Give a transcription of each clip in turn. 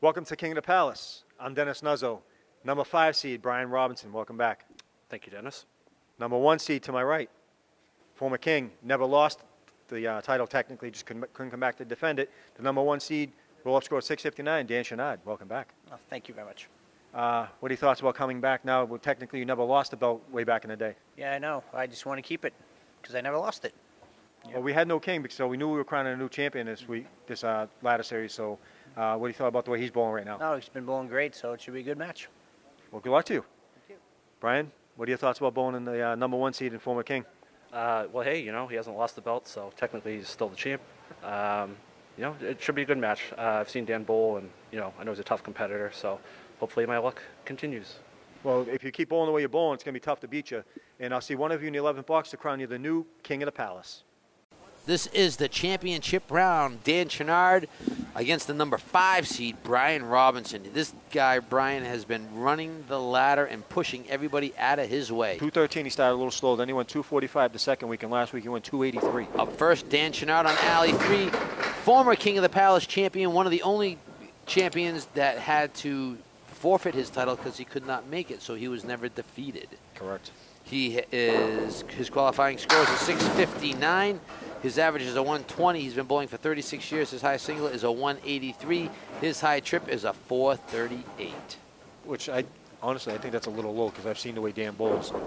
Welcome to King of the Palace. I'm Dennis Nuzzo. Number 5 seed, Brian Robinson. Welcome back. Thank you, Dennis. Number 1 seed to my right, former king, never lost the title technically, just couldn't come back to defend it. The number 1 seed, roll-up score 659, Dan Chenard. Welcome back. Oh, thank you very much. What are your thoughts about coming back now? Well, technically, you never lost the belt way back in the day. Yeah, I know. I just want to keep it because I never lost it. Well, we had no king, because so we knew we were crowning a new champion this week, this ladder series. So what do you thought about the way he's bowling right now? No, he's been bowling great, so it should be a good match. Well, good luck to you. Thank you. Brian, what are your thoughts about bowling in the number 1 seed and former king? Well, hey, you know, he hasn't lost the belt, so technically he's still the champ. You know, it should be a good match. I've seen Dan bowl, and, you know, I know he's a tough competitor, so hopefully my luck continues. Well, if you keep bowling the way you're bowling, it's going to be tough to beat you. And I'll see one of you in the 11th box to crown you the new King of the Palace. This is the championship round. Dan Chenard against the number 5 seed, Brian Robinson. This guy, Brian, has been running the ladder and pushing everybody out of his way. 213, he started a little slow. Then he went 245 the second week, and last week he went 283. Up first, Dan Chenard on alley 3. Former King of the Palace champion, one of the only champions that had to forfeit his title because he could not make it, so he was never defeated. Correct. His qualifying score is a 659. His average is a 120. He's been bowling for 36 years. His high single is a 183. His high trip is a 438. Which honestly, I think that's a little low because I've seen the way Dan bowls. And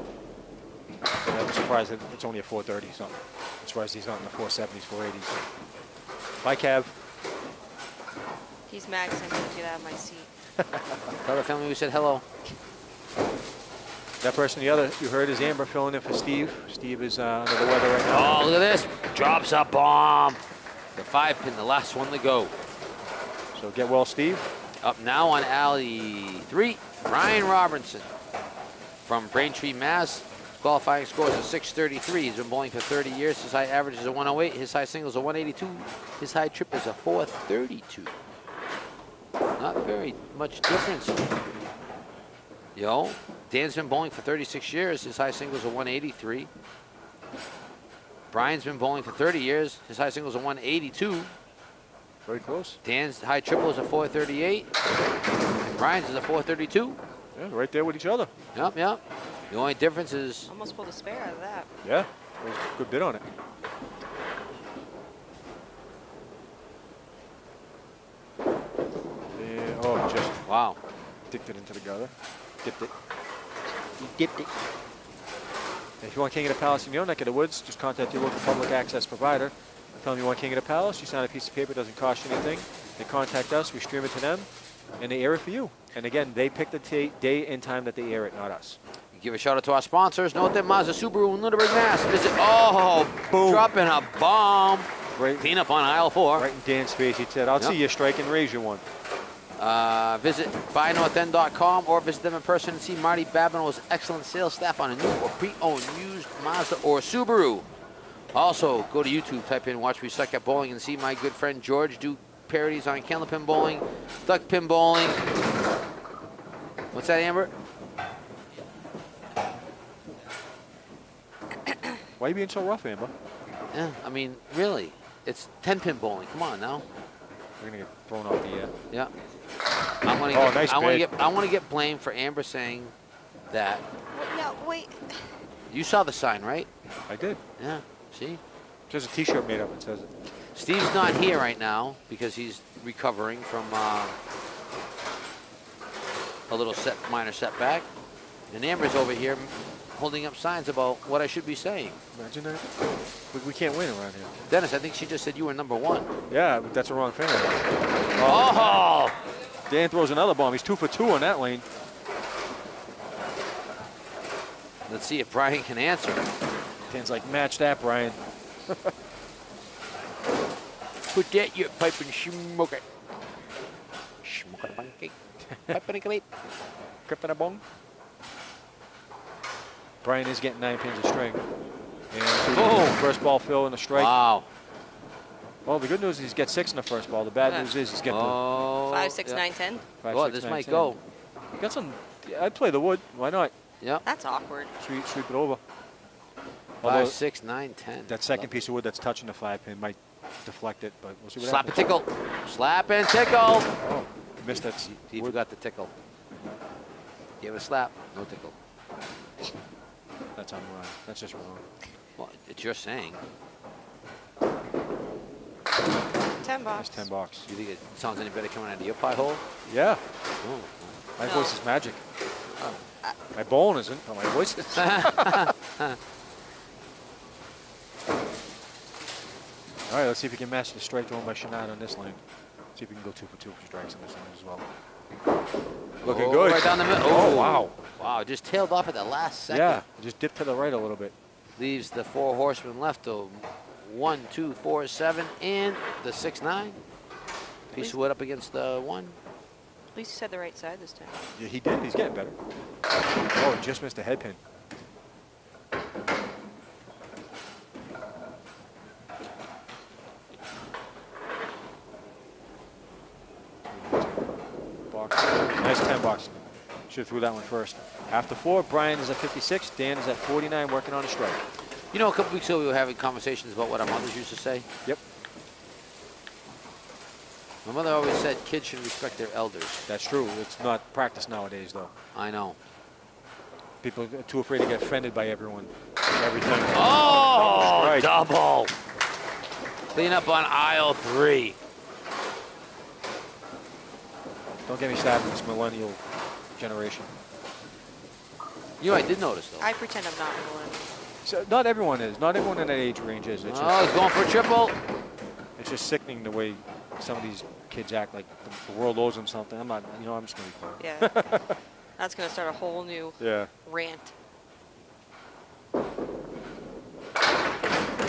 I'm surprised that it's only a 430 something. I'm surprised he's not in the 470s, 480s. Bye, Cav. He's maxing to get out of my seat. Tell the family we said hello. That person, the other, you heard, is Amber filling in for Steve. Steve is under the weather right now. Oh, look at this. Drops a bomb. The 5-pin, the last one to go. So get well, Steve. Up now on alley 3, Brian Robinson from Braintree, Mass. Qualifying score is a 633. He's been bowling for 30 years. His high average is a 108. His high single is a 182. His high trip is a 432. Not very much difference. Yo, Dan's been bowling for 36 years. His high single is a 183. Brian's been bowling for 30 years. His high single is a 182. Very close. Dan's high triple is a 438. And Brian's is a 432. Yeah, right there with each other. Yep, yep. The only difference is... Almost pulled a spare out of that. Yeah, there's a good bit on it. Yeah, oh, just wow. Dipped it into the gutter. Dipped it. You dipped it. And if you want King of the Palace in your neck of the woods, just contact your local public access provider. Tell them you want King of the Palace. You sign a piece of paper. It doesn't cost you anything. They contact us. We stream it to them. And they air it for you. And again, they pick the day and time that they air it, not us. Give a shout out to our sponsors. Note that Mazda Subaru in Lunenburg, Mass. Visit, oh, boom. Dropping a bomb. Right. Clean up on aisle 4. Right in Dan's face. He said, I'll see you strike and raise you one. Visit buynorthend.com or visit them in person and see Marty Babineau's excellent sales staff on a new or pre-owned used Mazda or Subaru. Also, go to YouTube, type in Watch Me Suck at Bowling and see my good friend George do parodies on Candlepin bowling, duck pin bowling. What's that, Amber? Why are you being so rough, Amber? Yeah, I mean, really. It's 10-pin bowling. Come on now. We're going to get thrown off the air. Yeah. I want to get blamed for Amber saying that. Yeah, wait. You saw the sign, right? I did. Yeah. See? There's a T-shirt made up that says it. Steve's not here right now because he's recovering from a little minor setback. And Amber's over here holding up signs about what I should be saying. Imagine that. We can't win around here. Dennis, I think she just said you were number 1. Yeah, but that's the wrong thing. Oh! Dan throws another bomb. He's 2 for 2 on that lane. Let's see if Brian can answer. Dan's like, match that, Brian. Put that in your pipe and smoke it. Smoke it, pancake. Pipe and a clip. Grip and a bong. Brian is getting 9 pins of string. And first ball fill and a strike. Wow. Well, the good news is he's got 6 in the first ball. The bad news is he's got 5, 6, 9, 10. 5, well, 6, this 9, might 10. go. Got some. I'd play the wood. Why not? Yeah. That's awkward. Sweep it over. 5, 6, 9, 10. That second piece of wood that's touching the 5 pin might deflect it, but we'll see what Slap happens. and tickle. Slap and tickle. Oh. missed that. He forgot the tickle. Give it a slap, no tickle. That's wrong. That's just wrong. Well, it's your saying. 10 That's bucks. 10 bucks. You think it sounds any better coming out of your pie hole? Yeah. Oh. My No. voice is magic. My bone isn't, but my voice is. All right, let's see if we can match the strike thrown by Shanad on this lane. See if we can go 2 for 2 for strikes on this lane as well. Looking Oh, good. right down the middle. Oh, wow. Wow, just tailed off at the last second. Yeah, just dipped to the right a little bit. Leaves the 4 horsemen left to 1, 2, 4, 7, and the 6, 9. Piece of wood up against the 1. At least you said the right side this time. Yeah, he did. He's getting better. Oh, he just missed a head pin. Box. Nice 10 bucks. Should have threw that one first. After 4, Brian is at 56. Dan is at 49, working on a strike. You know, a couple weeks ago we were having conversations about what our mothers used to say. Yep, My mother always said kids should respect their elders. that's true. It's not practiced nowadays, though. I know. People are too afraid to get offended by everyone. Everything. Oh, Strike. double. Clean up on aisle 3. Don't get me started with this millennial generation. You know, I did notice, though. I pretend I'm not one. So not everyone is. Not everyone in that age range is. It's, Oh, he's going for a triple. it's just sickening the way some of these kids act like the world owes them something. I'm not, you know, I'm just going to be quiet. Yeah. That's going to start a whole new Yeah. rant.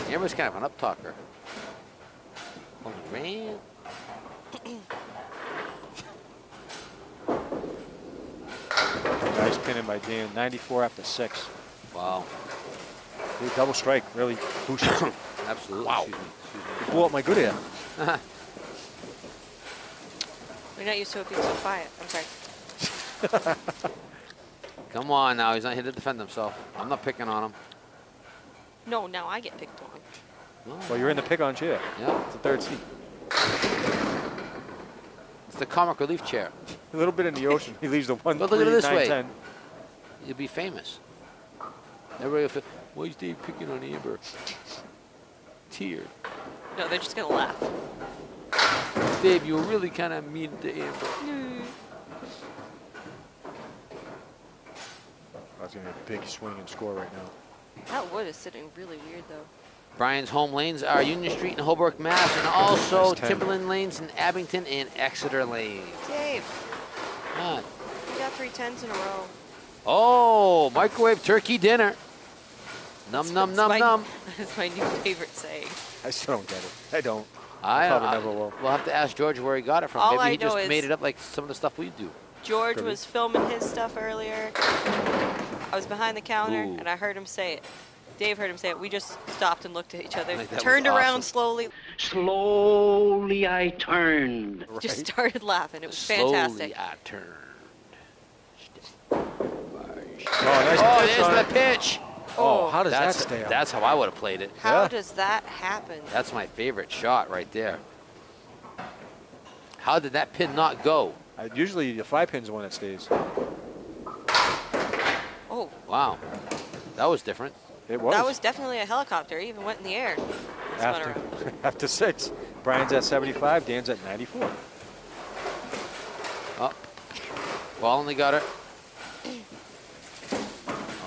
Amber's kind of an up-talker. Oh, man. Nice pinning by Dan. 94 after 6. Wow. Dude, double strike really boosted. Absolutely. Wow. Excuse me. Blew up my good air. We're not used to it being so quiet. I'm sorry. Come on now. He's not here to defend himself. I'm not picking on him. No, now I get picked on. No. Well, you're in the pick-on chair. Yeah. It's the 3rd seat. It's the comic relief chair. A little bit in the ocean. He leaves the 1, But 3, look at it this 9, way. 10. You'll be famous. Everybody will feel, why is Dave picking on Amber? Tear. No, they're just going to laugh. Dave, you were really kind of mean to Amber. That's going to be a big swing and score right now. That wood is sitting really weird, though. Brian's home lanes are Union Street in Holbrook, Mass. And also That's 10. Timberland lanes in Abington and Exeter lanes. Dave, Ah. you got 3 10s in a row. Oh, microwave turkey dinner. Num, num, That's num, my- num. That's my new favorite saying. I still don't get it. I don't. I probably never will. We'll have to ask George where he got it from. All Maybe I he just know is- made it up like some of the stuff we do. George Could be. was filming his stuff earlier. I was behind the counter, Ooh. and I heard him say it. Dave heard him say it. We just stopped and looked at each other, Like, that was turned around awesome. slowly, Slowly I turned. just Right. started laughing. It was Slowly fantastic. I turned. Oh, nice Oh, pitch there's on the it. pitch. Oh, how does that That's, stay up? that's how I would have played it. How Yeah. does that happen? That's my favorite shot right there. How did that pin not go? Usually the 5 pin's the one that stays. Oh, Wow. That was different. It was. that was definitely a helicopter. It even went in the air. Spun after, around. after 6. Brian's at 75. Dan's at 94. Oh. Ball only got it.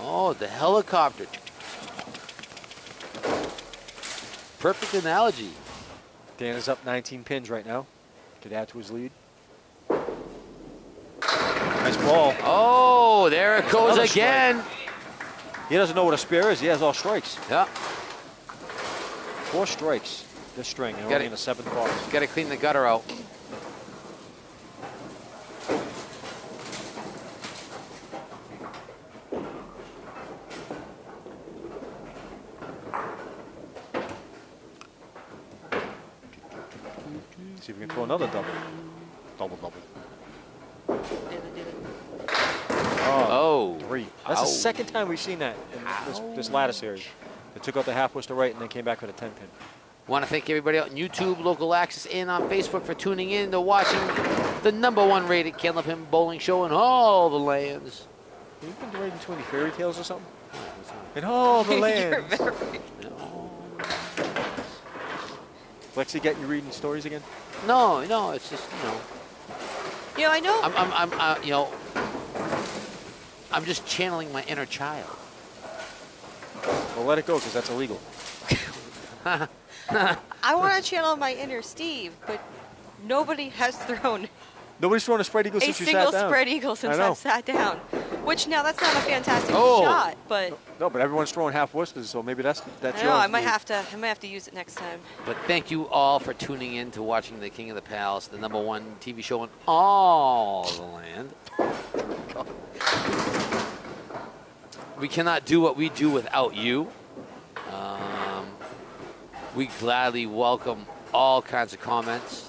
Oh, the helicopter. Perfect analogy. Dan is up 19 pins right now. Could add to his lead. Nice ball. Oh, there it goes Another again. He doesn't know what a spare is. He has all strikes. Yeah. 4 strikes this string, and Got only it. in the 7th box. Got to clean the gutter out. See if we can throw another double. Double. Did it. Oh, Oh. 3. That's Ow. the second time we've seen that in this ladder series. They took out the half, was to right, and then came back with a 10 pin. Want to thank everybody out on YouTube, Local Access, and on Facebook for tuning in to watching the #1 rated Candlepin bowling show in all the lands. You've been reading too many fairy tales or something? In all the You're lands. very... Lexi getting you reading stories again? No, no, it's just, you know. You know, I know. You know, I'm just channeling my inner child. Well, let it go, because that's illegal. I want to channel my inner Steve, but nobody has thrown Nobody's thrown a spread eagle a since you sat single down. spread eagle since I know. I've sat down. Which now that's not a fantastic Oh. shot, but No, but everyone's throwing half Worcesters, so maybe that's I yours. know I might have to use it next time. But thank you all for tuning in to watching The King of the Palace, the #1 TV show in all the land. We cannot do what we do without you. We gladly welcome all kinds of comments.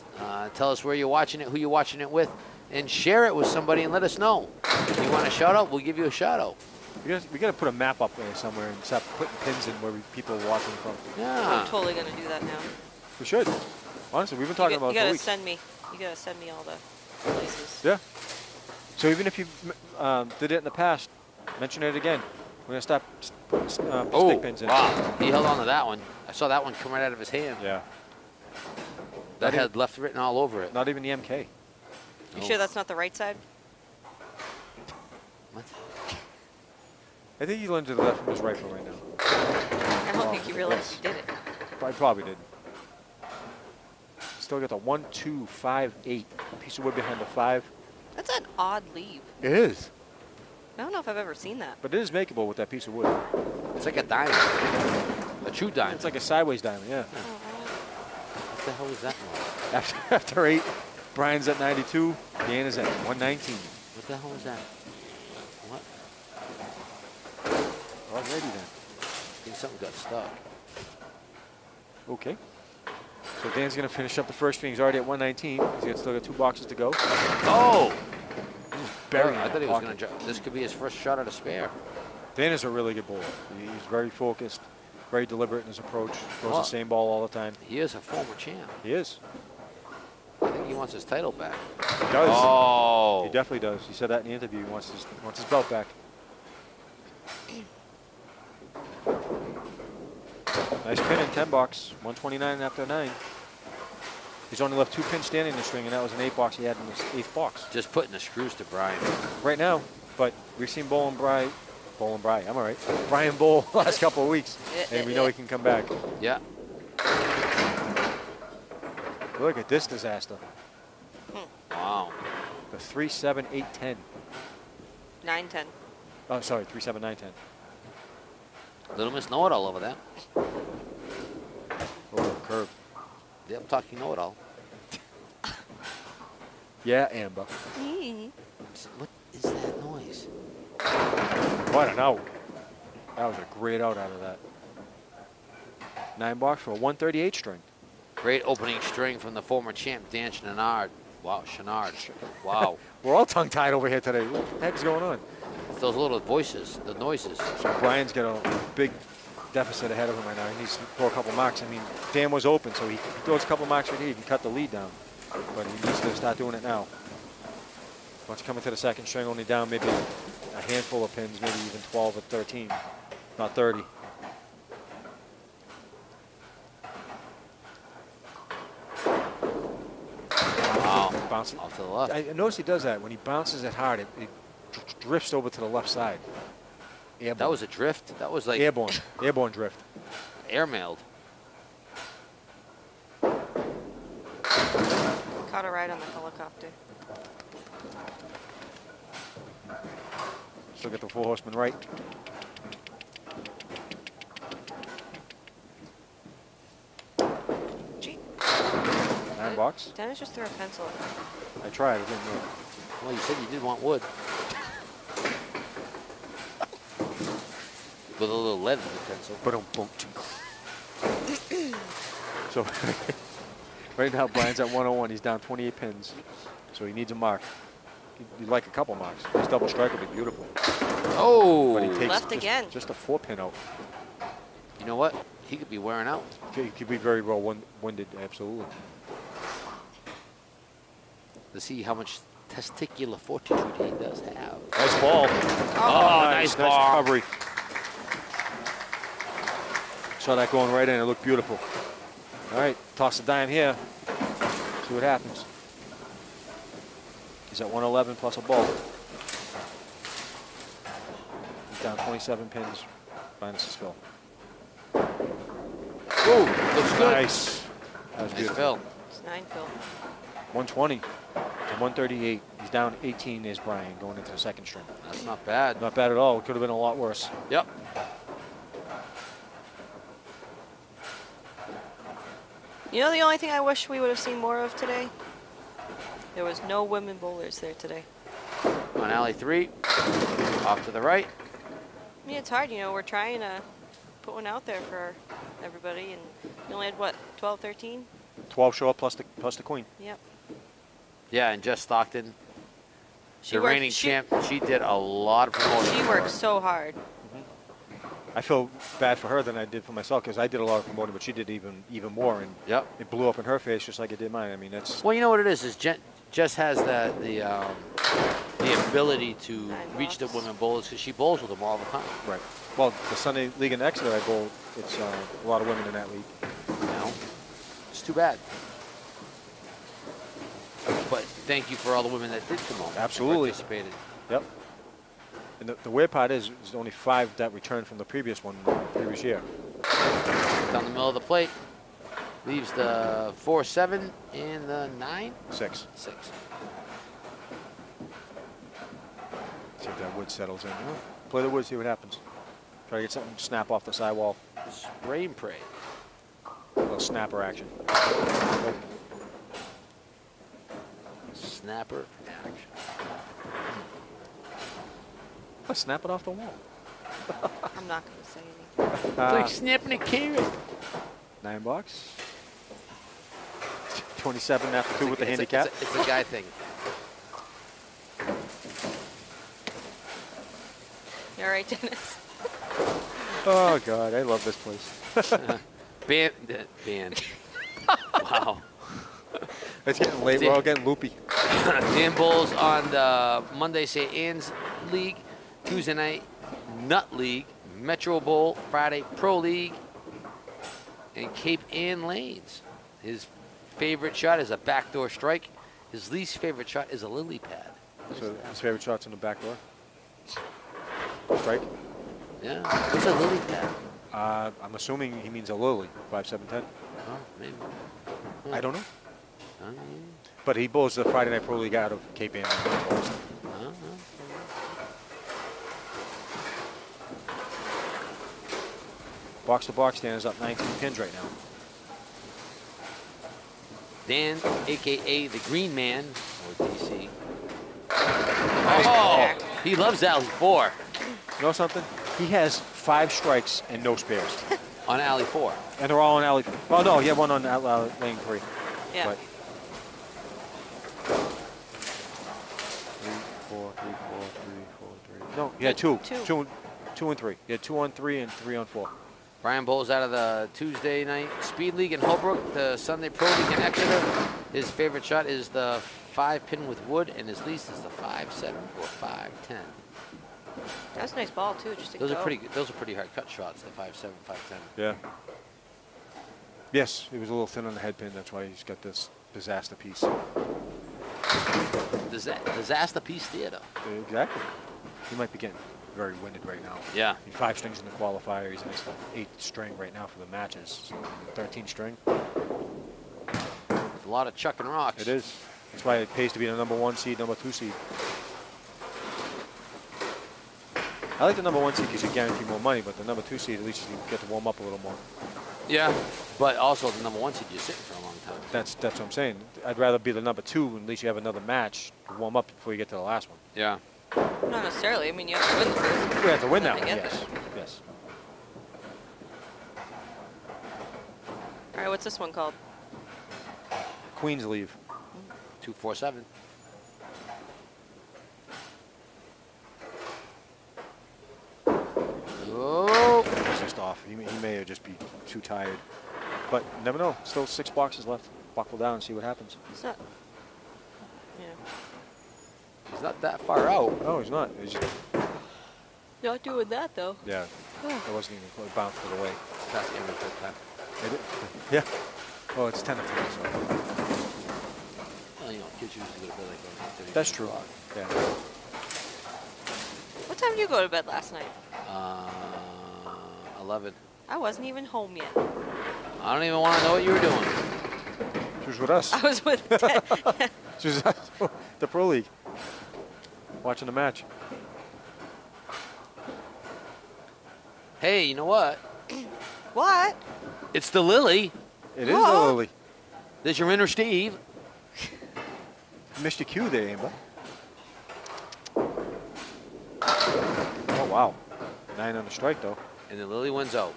Tell us where you're watching it, who you're watching it with, and share it with somebody and let us know. If you want a shout out, we'll give you a shout out. We got to put a map up there somewhere and start putting pins in where people are watching from. Yeah. I'm totally gonna do that now. We should. Honestly, we've been talking about it You for gotta weeks. send me. You gotta send me all the places. Yeah. So even if you did it in the past, mention it again. We're gonna stop putting stick pins in. Wow. He held on to that one. I saw that one come right out of his hand. Yeah. That had left written all over it. Not even the MK. You sure that's not the right side? What? I think he leaned to the left from his rifle right now. I don't Oh, think you realized you did it. I probably didn't. Still got the 1, 2, 5, 8. Piece of wood behind the 5. That's an odd leave. It is. I don't know if I've ever seen that. But it is makeable with that piece of wood. It's like a diamond. A true diamond. It's like a sideways diamond, yeah. What the hell is that noise? After 8, Brian's at 92. Dan is at 119. What the hell is that? What? Alrighty then. I think something got stuck. Okay. So Dan's going to finish up the first string. He's already at 119. He's still got 2 boxes to go. Oh! Burying I it thought in he the was going pocket. to. This could be his first shot at a spare. Dan is a really good bowler. He's very focused, very deliberate in his approach. Throws Well, the same ball all the time. He is a former champ. He is. I think he wants his title back. He does. Oh! He definitely does. He said that in the interview. He wants his belt back. Nice pin in 10 box. 129 after 9. He's only left 2 pins standing in the string, and that was an 8 box he had in the 8th box. Just putting the screws to Brian. Right now, but we've seen I'm all right. Brian Bowl last couple of weeks, and we know he can come back. Yeah. Look at this disaster. Wow. The 3, 7, 8, 10. 9, 10. Oh, sorry, 3, 7, 9, 10. Little Miss Know-It-All over there. Oh, curve. Yeah, I'm talking know-it-all. Yeah, Amber. What is that noise? What an out. That was a great out of that. 9 box for a 138 string. Great opening string from the former champ, Dan Chenard. Wow, Chenard. Wow. We're all tongue-tied over here today. What the heck's going on? Those little voices, the noises. So Brian's got a big deficit ahead of him right now. He needs to throw a couple marks. I mean, Dan was open, so he throws a couple marks right here. He can cut the lead down. But he needs to start doing it now. Once coming to the second string, only down maybe a handful of pins, maybe even 12 or 13, not 30. Wow. Bouncing. Off to the left. I noticed he does that. When he bounces it hard, it drifts over to the left side. Airborne. That was a drift. That was like airborne. Airborne drift. airmailed. Caught a ride on the helicopter. Still got the 4 horsemen right. Gee, 9 box. Dennis just threw a pencil. I tried. It didn't work. Well, you said you did want wood. With a little lead in the pencil. Ba-dum-bum. So right now Brian's at 101. He's down 28 pins. So he needs a mark. He'd like a couple marks. His double strike would be beautiful. Oh! But he takes Left again. Just a 4 pin out. You know what? He could be wearing out. He could be very well winded, absolutely. to see how much testicular fortitude he does have. Nice ball. Oh, nice ball. recovery. Saw that going right in. It looked beautiful. All right, toss the dime here. See what happens. He's at 111 plus a ball. He's down 27 pins minus his fill. Ooh, looks good. Nice. That was Nice beautiful. fill. It's 9 fill. 120 to 138. He's down 18 is Brian going into the second string. That's not bad. Not bad at all. It could have been a lot worse. Yep. You know the only thing I wish we would have seen more of today? There was no women bowlers there today. On alley 3, off to the right. I mean, it's hard, you know, we're trying to put one out there for everybody, and you only had, what, 12, 13? 12 show up plus the queen. Yep. Yeah, and Jess Stockton, She the worked- reigning she- champ, she did a lot of promoting. She for worked her. so hard. I feel bad for her than I did for myself because I did a lot of promoting, but she did even more, and Yep. it blew up in her face just like it did mine. I mean, that's Well, you know what it is Jess has the ability to Nine reach the bucks. women bowlers because she bowls with them all the time. right. Well, the Sunday League in Exeter, I bowl. It's a lot of women in that league. You know, it's too bad. But thank you for all the women that did come over. and Absolutely. participated. Yep. And the weird part is, there's only 5 that returned from the previous year. Down the middle of the plate, leaves the 4-7 and the 9. 6. 6. See if that wood settles in. Well, play the wood, see what happens. Try to get something to snap off the sidewall. Spray and pray. A little snapper action. Snapper action. Snap it off the wall. I'm not going to say anything. It's like snapping a carrot. $9. 27 after 2 with the handicap. It's a guy thing. You all right, Dennis? Oh God, I love this place. Band. Wow. It's getting late. We're all getting loopy. Dan Bowles on the Monday St. Anne's League, Tuesday night Nut League, Metro Bowl, Friday Pro League, and Cape Ann Lanes. His favorite shot is a backdoor strike. His least favorite shot is a lily pad. So his favorite shot's in the back door. Strike. Yeah, what's a lily pad? I'm assuming he means a lily. 5, 7, 10. Oh, maybe. I don't know. I don't know. But he bowls the Friday Night Pro League out of Cape Ann. I don't know. Box to box stand is up 19 pins right now. Dan, a.k.a. the Green Man, or DC. Nice Oh, back. he loves alley 4 You know something? He has 5 strikes and no spares. on alley 4. And they're all on alley. Well, no, he had one on lane 3. Yeah. But 3, 4, 3, 4, 3, 4, 3. No, he had 2. Two. 2 and 3. He had 2 on 3 and 3 on 4. Brian Bowles out of the Tuesday night Speed League in Holbrook, the Sunday Pro League in Exeter. His favorite shot is the 5-pin with wood, and his least is the 5-7 or 5-10. That's a nice ball, too, just to Those go. are pretty good. Those are pretty hard cut shots, the 5-7, 5-10. Yeah. Yes, he was a little thin on the head pin. That's why he's got this disaster piece. Disaster piece theater. Exactly. He might be getting very winded right now. Yeah. 5 strings in the qualifier. He's in his 8th string right now for the matches. So 13 string. With a lot of chucking rocks. It is. That's why it pays to be the number 1 seed, number 2 seed. I like the number 1 seed because you guarantee more money, but the number 2 seed, at least you get to warm up a little more. Yeah, but also the number 1 seed, you're sitting for a long time. That's what I'm saying. I'd rather be the number 2, and at least you have another match to warm up before you get to the last one. Yeah. Not necessarily. I mean, you have to win the first. We have to win that To one, get yes. there. Yes. All right, what's this one called? Queens leave. 2-4-7. Oh. It's just off. He may just be too tired. But you never know. Still 6 boxes left. Buckle down and see what happens. What's that? He's not that far out. No, he's not. He's just, Not doing that though. yeah, it wasn't even close. Bounced it away. That's Amber's good time. Yeah. Oh, it's 10 to 10. So. Well, you know, kids usually go to bed like around 8:30. That's true. Yeah. What time did you go to bed last night? 11. I wasn't even home yet. I don't even want to know what you were doing. She was with us. I was with Ted. She was at the Pro League. Watching the match. Hey, you know what? What? It's the Lily. It is Whoa. the Lily. There's your inner Steve. Missed your cue there, Amber. Oh, wow. 9 on the strike, though. And the Lily wins out.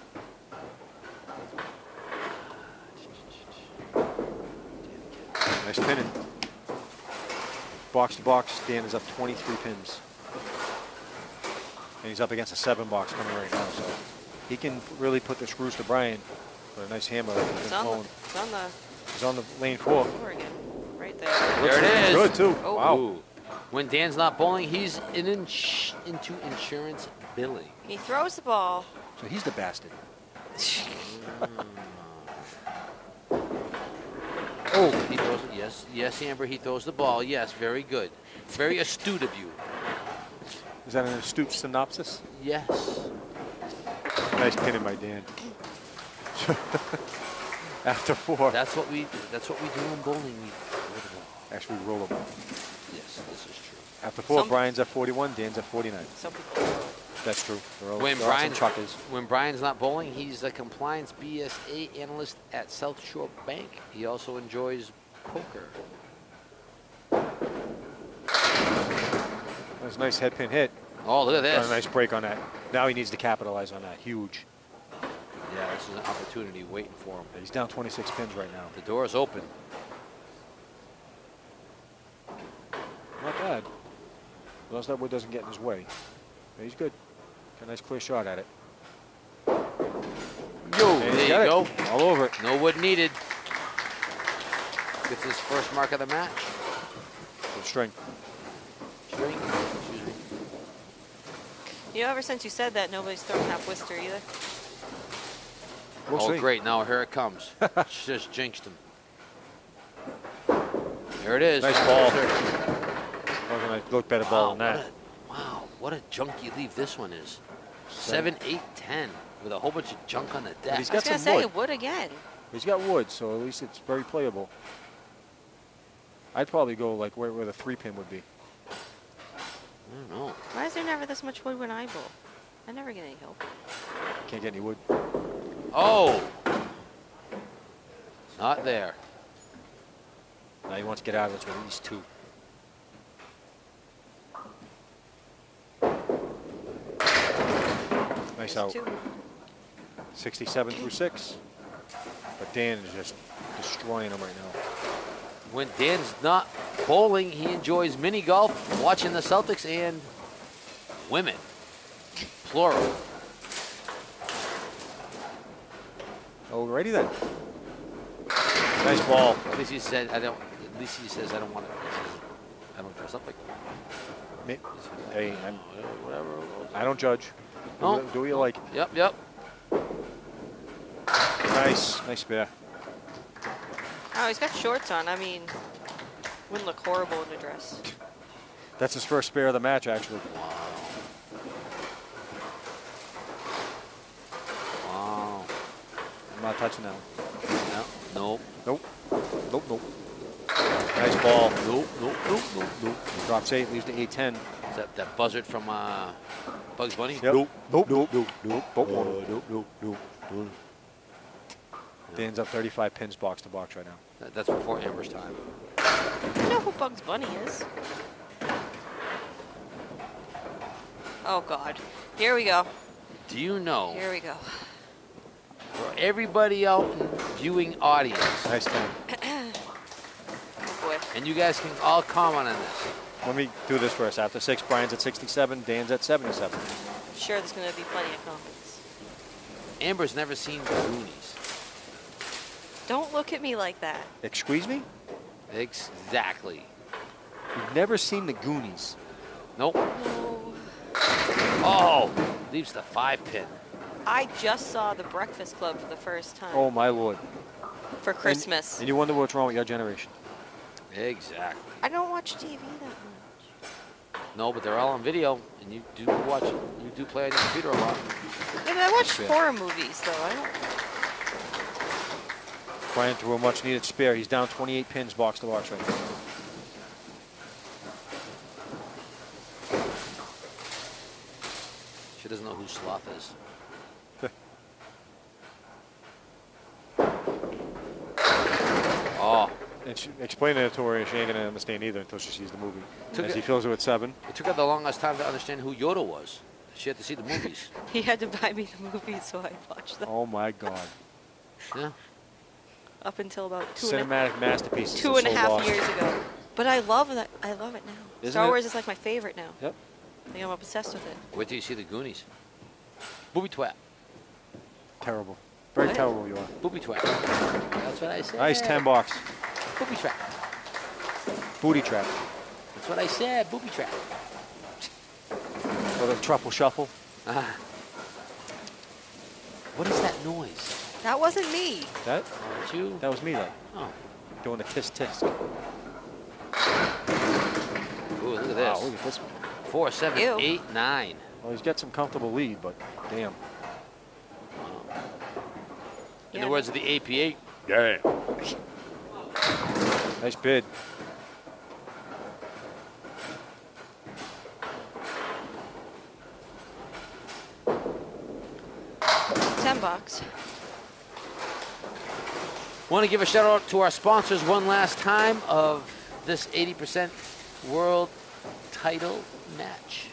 Nice pinning. Box to box, Dan is up 23 pins. And he's up against a 7 box coming right now, so he can really put the screws to Brian with a nice hammer. It's on the He's on the lane 4. floor again. Right there. There it is. Good, too. Oh. Wow. Ooh. When Dan's not bowling, he's into insurance billing. He throws the ball. So he's the bastard. Oh, he throws it. Yes, yes, Amber, he throws the ball. Yes, very good. Very astute of you. Is that an astute synopsis? Yes. Nice pinning by Dan. After 4. That's what we do in bowling. We throw the ball. Actually, roll the ball. Yes, this is true. After 4, Some- Brian's at 41, Dan's at 49. Some people. That's true. They're all, When they're all some Brian- chuckers. When Brian's not bowling, he's a compliance BSA analyst at South Shore Bank. He also enjoys poker. That's a nice head pin hit. Oh, look at Got this. a nice break on that. Now he needs to capitalize on that. Huge. Yeah, this is an opportunity waiting for him. He's down 26 pins right now. The door is open. Not bad. As long as that wood doesn't get in his way. But he's good. Got a nice clear shot at it. Yo, And there he's you got go. it. All over it. No wood needed. Gets his first mark of the match. Good string. String. Excuse me. You know, ever since you said that, nobody's thrown half Worcester either. We'll Oh, see. great. Now here it comes. Just jinxed him. There it is. Nice ball. That was a nice, look better ball than that. Wow, what a junky leave this one is. 7, 8, 10 with a whole bunch of junk on the deck. he's I was got gonna some say wood. wood again. He's got wood, so at least it's very playable. I'd probably go like where the 3-pin would be. I don't know. Why is there never this much wood when I bowl? I never get any help. Can't get any wood. Oh! Not there. Now he wants to get out of this with at least 2. Nice There's out. 2. 67 through 6. But Dan is just destroying him right now. When Dan's not bowling, he enjoys mini golf, watching the Celtics, and women. Plural. Alrighty then. Nice ball. At least he said, I don't, at least he says, I don't want to, I don't dress up like that. Me- Hey, Whatever. I don't judge. No. Do what you like. Yep, yep. Nice. Nice spare. Oh, he's got shorts on. I mean, wouldn't look horrible in a dress. That's his first spare of the match, actually. Wow. I'm not touching that one. No. Nope. Nope, nope. Nice ball. Nope, nope, nope, nope, nope. Drops 8, leaves to 8-10. Is that buzzard from Bugs Bunny? Yep. Nope, nope, nope, nope. Both one. Nope, nope, nope, nope. Dan's up 35 pins box to box right now. That's before Amber's time. You know who Bugs Bunny is? Oh, God. Here we go. Do you know, Here we go. for everybody out in viewing audience, Nice 10. Oh, boy. and you guys can all comment on this. Let me do this first. After 6, Brian's at 67, Dan's at 77. I'm sure there's going to be plenty of comments. Amber's never seen the Goonies. Don't look at me like that. Squeeze me? Exactly. You've never seen the Goonies. Nope. No. Oh, leaves the 5-pin. I just saw The Breakfast Club for the first time Oh, my Lord. for Christmas. And you wonder what's wrong with your generation. Exactly. I don't watch TV that much. No, but they're all on video, and you do watch it. You do play on your computer a lot. Yeah, but I watch Fair. horror movies, though. I don't. Brian threw a much-needed spare. He's down 28 pins box to box right now. She doesn't know who Sloth is. Oh, And she, explaining it to her, she ain't going to understand either until she sees the movie. Took As it- he fills her with 7. it took her the longest time to understand who Yoda was. She had to see the movies. He had to buy me the movies, so I watched them Oh, my God. Yeah. up until about two Cinematic masterpieces. and a are so half lost. years ago. But I love that. I love it now. Isn't Star it? Wars is like my favorite now. Yep. I think I'm obsessed with it. Wait till you see the Goonies. Booby twat. Terrible. Very What? terrible you are. Booby twat. That's what I said. Nice 10 bucks. Booby trap. Booty trap. That's what I said. Booby trap. For the truffle shuffle. What is that noise? That wasn't me. That Aren't you? that was me though. Oh. Doing the tisk tisk. Ooh, look at this. Wow, look at this one. 4, 7, Ew. 8, 9. Well, he's got some comfortable lead, but damn. In Yeah. the words of the APA, damn. Nice bid. $10. Want to give a shout out to our sponsors one last time of this 80% world title match.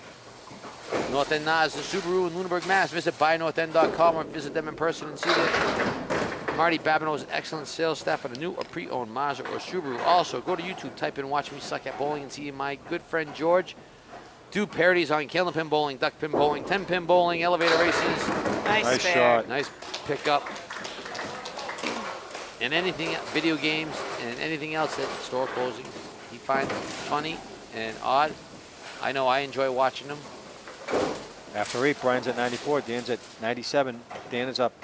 North End Nas, the Subaru in Lunenburg, Mass. Visit buynorthend.com or visit them in person and see that Marty Babineau's excellent sales staff on a new or pre-owned Mazda or Subaru. Also, go to YouTube, type in Watch Me Suck at Bowling and see my good friend George do parodies on Candlepin bowling, duckpin bowling, 10-pin bowling, elevator races. Nice spare. shot. Nice pickup. And anything, video games, and anything else at store closing, he finds funny and odd. I know I enjoy watching them. After 8, Brian's at 94. Dan's at 97. Dan is up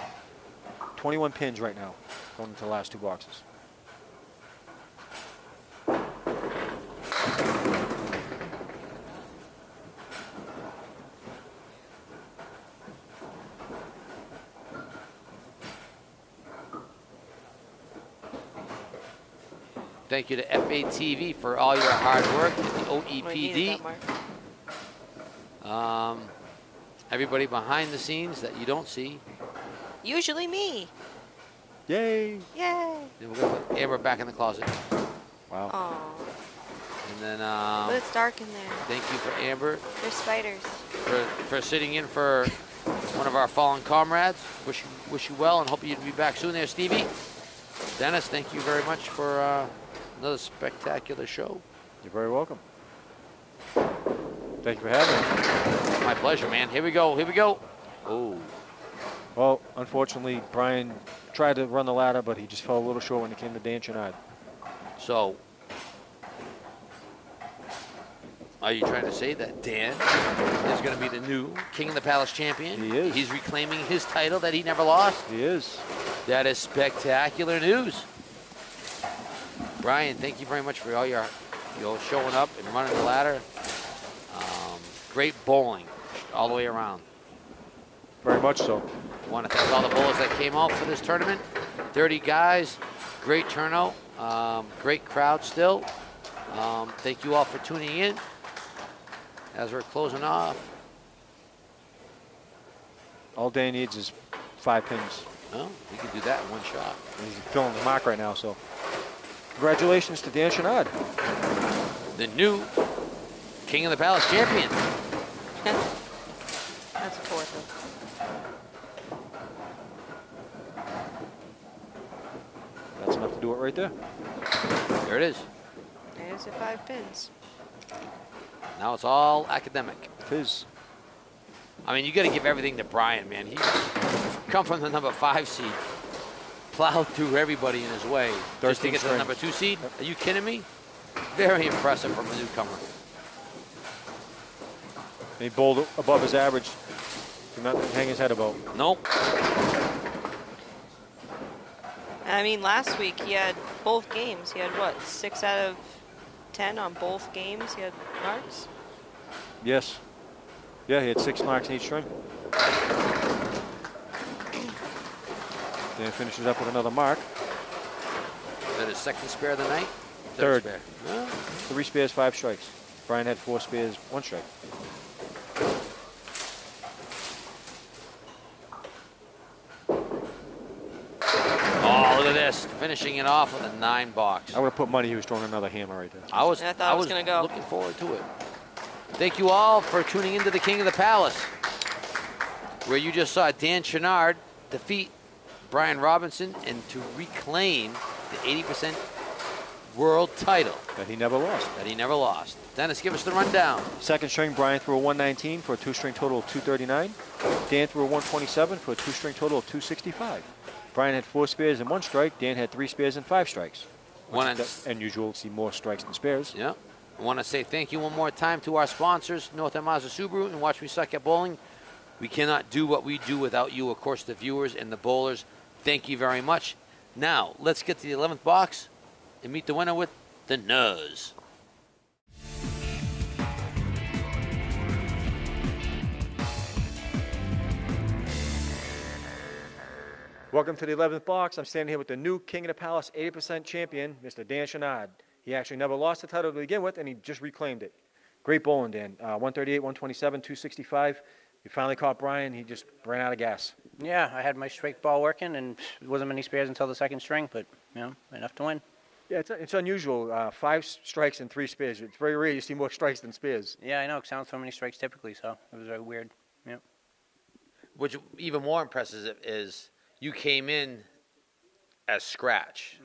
21 pins right now, going into the last 2 boxes. Thank you to FATV for all your hard work, and the Oh, you needed OEPD. that, Mark. Everybody behind the scenes that you don't see. Usually me. Yay! Yay. Then we're going to put Amber back in the closet. Wow. Oh, And then but it's dark in there. thank you for Amber There's spiders. for sitting in for one of our fallen comrades. Wish you well and hope you'd be back soon there, Stevie. Dennis, thank you very much for another spectacular show. You're very welcome. Thank you for having me. My pleasure, man. Here we go. Here we go. Oh, Well, unfortunately, Brian tried to run the ladder, but he just fell a little short when it came to Dan Chenard. so are you trying to say that Dan is going to be the new King of the Palace champion? He is. He's reclaiming his title that he never lost. He is. That is spectacular news. Brian, thank you very much for all your showing up and running the ladder. Great bowling all the way around. Very much so. I want to thank all the bowlers that came out for this tournament. 30 guys, great turnout, great crowd still. Thank you all for tuning in as we're closing off. All Dan needs is 5 pins. Well, we can do that in one shot. He's filling the mark right now, so congratulations to Dan Chenard. The new King of the Palace champion. That's a fourth. That's enough to do it right there. There it is. There's the 5 pins. Now it's all academic. Fizz. I mean, you got to give everything to Brian, man. He come from the number 5 seed, plowed through everybody in his way just to 13 get to the strings. number 2 seed. Are you kidding me? Very impressive from a newcomer. He bowled above his average. Do not hang his head about. Nope. I mean, last week he had both games. He had what, 6 out of 10 on both games? He had marks. Yes. Yeah, he had 6 marks in each string. Dan finishes up with another mark. Is that his second spare of the night? Third. Spare. Well, 3 spares, 5 strikes. Brian had 4 spares, 1 strike. oh, look at this. Finishing it off with a 9 box. I would have put money he was throwing another hammer right there. I was I thought I was gonna go. looking forward to it. Thank you all for tuning into the King of the Palace, where you just saw Dan Chenard defeat Brian Robinson and to reclaim the 80% world title That he never lost. that he never lost. Dennis, give us the rundown. Second string, Brian threw a 119 for a 2-string total of 239. Dan threw a 127 for a 2-string total of 265. Brian had 4 spares and 1 strike. Dan had 3 spares and 5 strikes. That's unusual to see more strikes than spares. Yeah. I want to say thank you one more time to our sponsors, North End Mazda Subaru and Watch Me Suck at Bowling. We cannot do what we do without you, of course, the viewers and the bowlers. Thank you very much. Now, let's get to the 11th box and meet the winner with the nose. Welcome to the 11th box. I'm standing here with the new King of the Palace 80% champion, Mr. Dan Chenard. He actually never lost the title to begin with, and he just reclaimed it. Great bowling, Dan. 138, 127, 265. He finally caught Brian. He just ran out of gas. Yeah, I had my straight ball working, and it wasn't many spares until the second string, but, you know, enough to win. Yeah, it's unusual. 5 strikes and 3 spares. It's very rare you see more strikes than spares. Yeah, I know, because I don't throw many strikes typically, so it was very weird. Yep. Which even more impressive is you came in as scratch.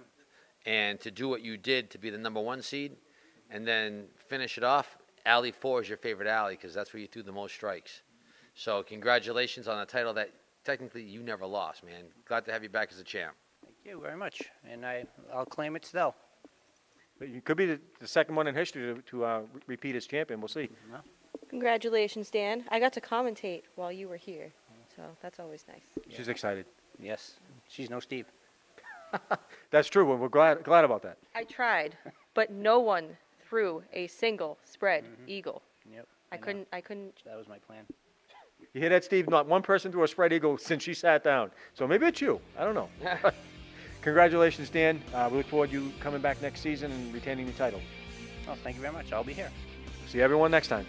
And to do what you did to be the #1 seed and then finish it off, alley 4 is your favorite alley because that's where you threw the most strikes. So congratulations on a title that technically you never lost, man. Glad to have you back as a champ. Thank you very much, and I'll claim it still. But you could be the second one in history to repeat as champion. We'll see. Congratulations, Dan. I got to commentate while you were here, so that's always nice. She's excited. Yes, she's no Steve. That's true. We're glad about that. I tried, but no one threw a single spread eagle. Yep. I couldn't. That was my plan. You hear that, Steve? Not one person threw a spread eagle since she sat down. So maybe it's you. I don't know. Congratulations, Dan. We look forward to you coming back next season and retaining the title. Oh, thank you very much. I'll be here. See everyone next time.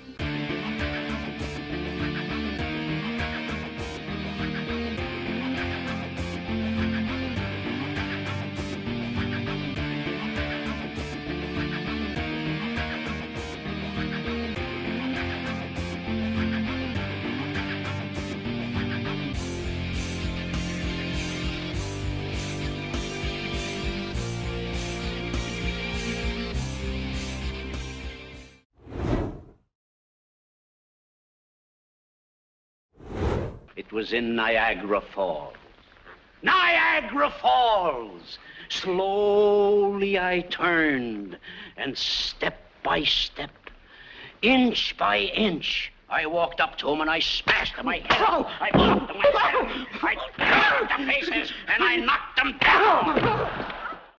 It was in Niagara Falls. Niagara Falls! Slowly I turned, and step by step, inch by inch, I walked up to him and I smashed him. I hit him. I bumped him. I hit him. I tore him to pieces, and I knocked him down.